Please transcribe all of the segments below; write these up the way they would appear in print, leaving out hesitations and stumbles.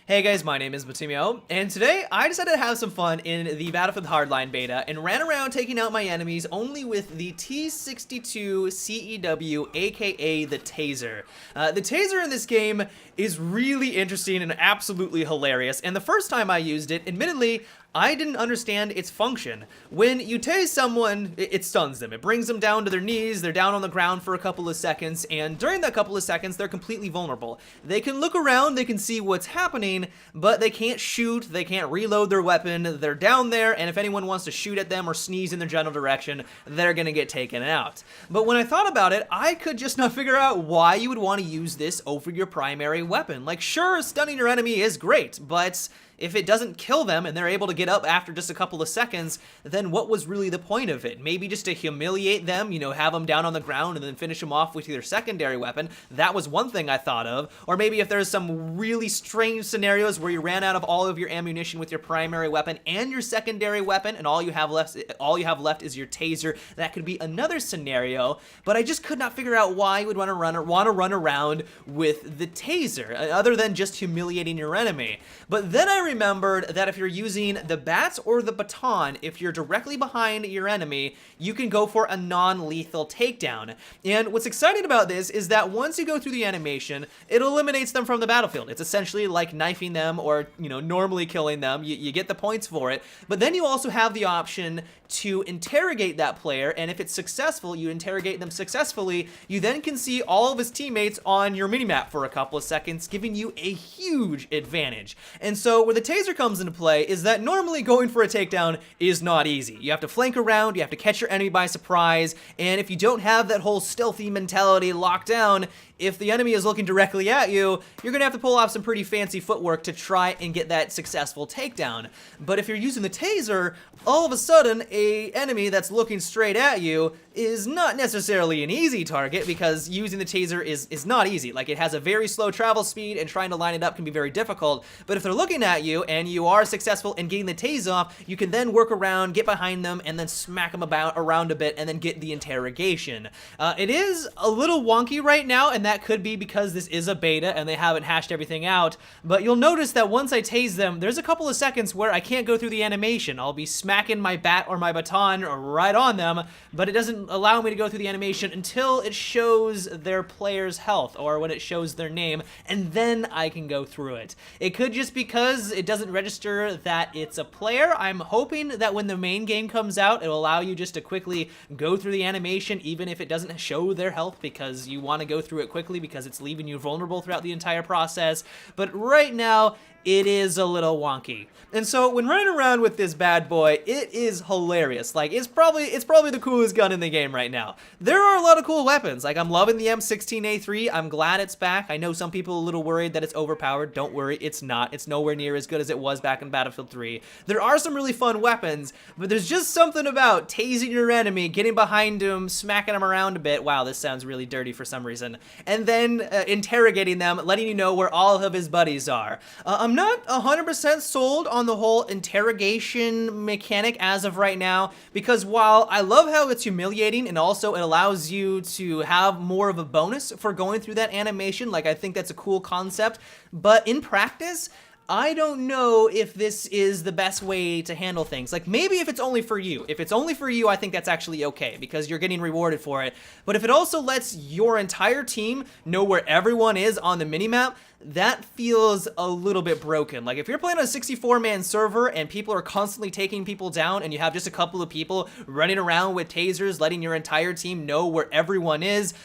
Hey guys, my name is Batimio, and today I decided to have some fun in the Battlefield Hardline beta and ran around taking out my enemies only with the T62 CEW, aka the Taser. The Taser in this game is really interesting and absolutely hilarious, and the first time I used it, admittedly, I didn't understand its function. When you tase someone, it stuns them. It brings them down to their knees, they're down on the ground for a couple of seconds, and during that couple of seconds, they're completely vulnerable. They can look around, they can see what's happening, but they can't shoot, they can't reload their weapon, they're down there, and if anyone wants to shoot at them or sneeze in their general direction, they're gonna get taken out. But when I thought about it, I could just not figure out why you would want to use this over your primary weapon. Like, sure, stunning your enemy is great, but if it doesn't kill them and they're able to get up after just a couple of seconds, then what was really the point of it? Maybe just to humiliate them, you know, have them down on the ground and then finish them off with your secondary weapon. That was one thing I thought of. Or maybe if there's some really strange scenarios where you ran out of all of your ammunition with your primary weapon and your secondary weapon and all you have left is your taser, that could be another scenario. But I just could not figure out why you would want to run around with the taser other than just humiliating your enemy. But then I remembered that if you're using the bats or the baton, if you're directly behind your enemy, you can go for a non-lethal takedown. And what's exciting about this is that once you go through the animation, it eliminates them from the battlefield. It's essentially like knifing them or, you know, normally killing them. You get the points for it, but then you also have the option to interrogate that player, and if it's successful, you interrogate them successfully, you then can see all of his teammates on your minimap for a couple of seconds, giving you a huge advantage. And so where the taser comes into play is that normally going for a takedown is not easy. You have to flank around, you have to catch your enemy by surprise, and if you don't have that whole stealthy mentality locked down, if the enemy is looking directly at you, you're gonna have to pull off some pretty fancy footwork to try and get that successful takedown. But if you're using the taser, all of a sudden, a enemy that's looking straight at you is not necessarily an easy target because using the taser is not easy. Like, it has a very slow travel speed and trying to line it up can be very difficult. But if they're looking at you and you are successful in getting the tase off, you can then work around, get behind them, and then smack them around a bit and then get the interrogation. It is a little wonky right now, and that could be because this is a beta and they haven't hashed everything out, but you'll notice that once I tase them, there's a couple of seconds where I can't go through the animation. I'll be smacking my bat or my baton right on them, but it doesn't allow me to go through the animation until it shows their player's health or when it shows their name, and then I can go through it. It could just because it doesn't register that it's a player. I'm hoping that when the main game comes out, it'll allow you just to quickly go through the animation even if it doesn't show their health because you want to go through it quickly because it's leaving you vulnerable throughout the entire process. But right now, it is a little wonky. And so when running around with this bad boy, it is hilarious. Like, it's probably the coolest gun in the game right now. There are a lot of cool weapons. Like, I'm loving the M16A3. I'm glad it's back. I know some people are a little worried that it's overpowered. Don't worry, it's not. It's nowhere near as good as it was back in Battlefield 3. There are some really fun weapons, but there's just something about tasing your enemy, getting behind him, smacking him around a bit. Wow, this sounds really dirty for some reason. And then interrogating them, letting you know where all of his buddies are. I'm not 100% sold on the whole interrogation mechanic as of right now, because while I love how it's humiliating and also it allows you to have more of a bonus for going through that animation, like, I think that's a cool concept, but in practice, I don't know if this is the best way to handle things. Like, maybe if it's only for you. If it's only for you, I think that's actually okay because you're getting rewarded for it. But if it also lets your entire team know where everyone is on the minimap, that feels a little bit broken. Like, if you're playing on a 64-man server and people are constantly taking people down and you have just a couple of people running around with tasers, letting your entire team know where everyone is,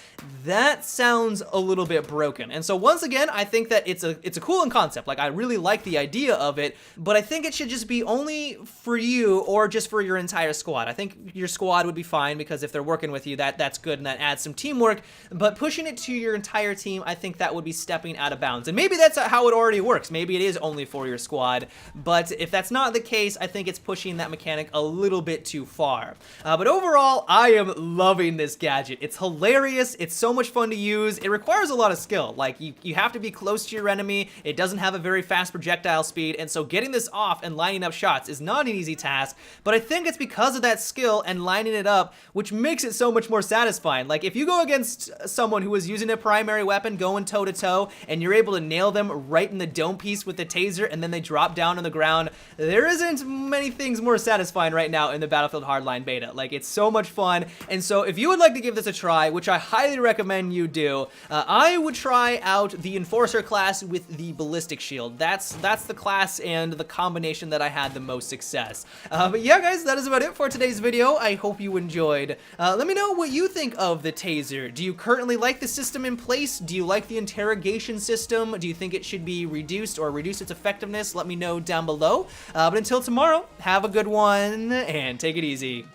that sounds a little bit broken. And so once again, I think that it's a cool concept. Like, I really like the idea of it, but I think it should just be only for you or just for your entire squad. I think your squad would be fine because if they're working with you, that's good and that adds some teamwork, but pushing it to your entire team, I think that would be stepping out of bounds. And maybe that's how it already works. Maybe it is only for your squad, but if that's not the case, I think it's pushing that mechanic a little bit too far. But overall, I am loving this gadget. It's hilarious. It's so much fun to use. It requires a lot of skill. Like, you have to be close to your enemy. It doesn't have a very fast projectile speed, and so getting this off and lining up shots is not an easy task, but I think it's because of that skill and lining it up, which makes it so much more satisfying. Like, if you go against someone who is using a primary weapon, going toe-to-toe, and you're able able to nail them right in the dome piece with the taser, and then they drop down on the ground. There isn't many things more satisfying right now in the Battlefield Hardline beta. Like, it's so much fun. And so if you would like to give this a try, which I highly recommend you do, I would try out the Enforcer class with the ballistic shield. That's the class and the combination that I had the most success. But yeah, guys, that is about it for today's video. I hope you enjoyed. Let me know what you think of the taser. Do you currently like the system in place? Do you like the interrogation system? Do you think it should be reduced or reduce its effectiveness? Let me know down below. But until tomorrow, have a good one and take it easy.